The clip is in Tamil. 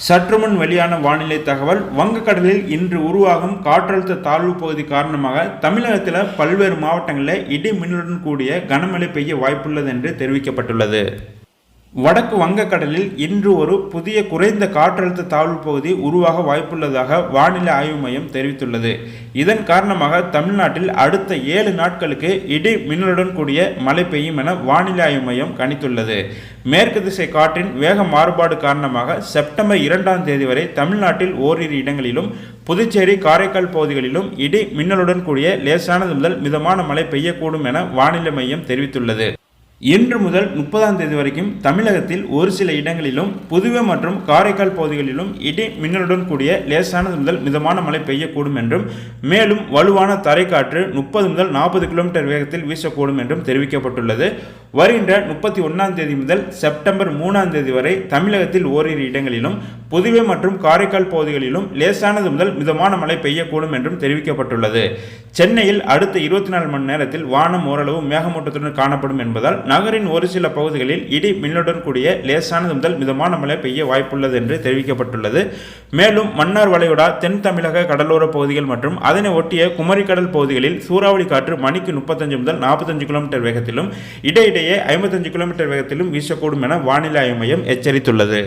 சற்றுமுன் வெளியான வானிலை தகவல். வங்கக்கடலில் இன்று உருவாகும் காற்றழுத்த தாழ்வு பகுதி காரணமாக தமிழகத்தில் பல்வேறு மாவட்டங்களில் இடி மின்னலுடன் கூடிய கனமழை பெய்ய வாய்ப்புள்ளது என்று தெரிவிக்கப்பட்டுள்ளது. வடக்கு வங்கக்கடலில் இன்று ஒரு புதிய குறைந்த காற்றழுத்த தாழ்வு பகுதி உருவாக வாய்ப்புள்ளதாக வானிலை ஆய்வு மையம் தெரிவித்துள்ளது. இதன் காரணமாக தமிழ்நாட்டில் அடுத்த 7 நாட்களுக்கு இடி மின்னலுடன் கூடிய மழை பெய்யும் என வானிலை ஆய்வு மையம் கணித்துள்ளது. மேற்கு திசை காற்றின் வேக மாறுபாடு காரணமாக செப்டம்பர் 2ஆம் தேதி வரை தமிழ்நாட்டில் ஓரிரு இடங்களிலும் புதுச்சேரி, காரைக்கால் பகுதிகளிலும் இடி மின்னலுடன் கூடிய லேசானது முதல் மிதமான மழை பெய்யக்கூடும் என வானிலை மையம் தெரிவித்துள்ளது. இன்று முதல் 30ஆம் தேதி வரைக்கும் தமிழகத்தில் ஒரு சில இடங்களிலும் புதுவை மற்றும் காரைக்கால் பகுதிகளிலும் இடி மின்னலுடன் கூடிய லேசானது முதல் மிதமான மழை பெய்யக்கூடும் என்றும், மேலும் வலுவான தரைக்காற்று 30 முதல் 40 கிலோமீட்டர் வேகத்தில் வீசக்கூடும் என்றும் தெரிவிக்கப்பட்டுள்ளது. வருகின்ற 31ஆம் தேதி முதல் செப்டம்பர் 3ஆம் தேதி வரை தமிழகத்தில் ஓரிரு இடங்களிலும் புதுவை மற்றும் காரைக்கால் பகுதிகளிலும் லேசானது முதல் மிதமான மழை பெய்யக்கூடும் என்றும் தெரிவிக்கப்பட்டுள்ளது. சென்னையில் அடுத்த 24 மணி நேரத்தில் வானம் ஓரளவு மேகமூட்டத்துடன் காணப்படும் என்பதால் நகரின் ஒரு சில பகுதிகளில் இடி மின்னலுடன் கூடிய லேசானது முதல் மிதமான மழை பெய்ய வாய்ப்புள்ளது என்று தெரிவிக்கப்பட்டுள்ளது. மேலும் மன்னார் வளைகுடா, தென் தமிழக கடலோர பகுதிகள் மற்றும் அதனை ஒட்டிய குமரிக்கடல் பகுதிகளில் சூறாவளி காற்று மணிக்கு 35 முதல் 45 கிலோமீட்டர் வேகத்திலும் இடையிடையே 55 கிலோமீட்டர் வேகத்திலும் வீசக்கூடும் என வானிலை ஆய்வு மையம் எச்சரித்துள்ளது.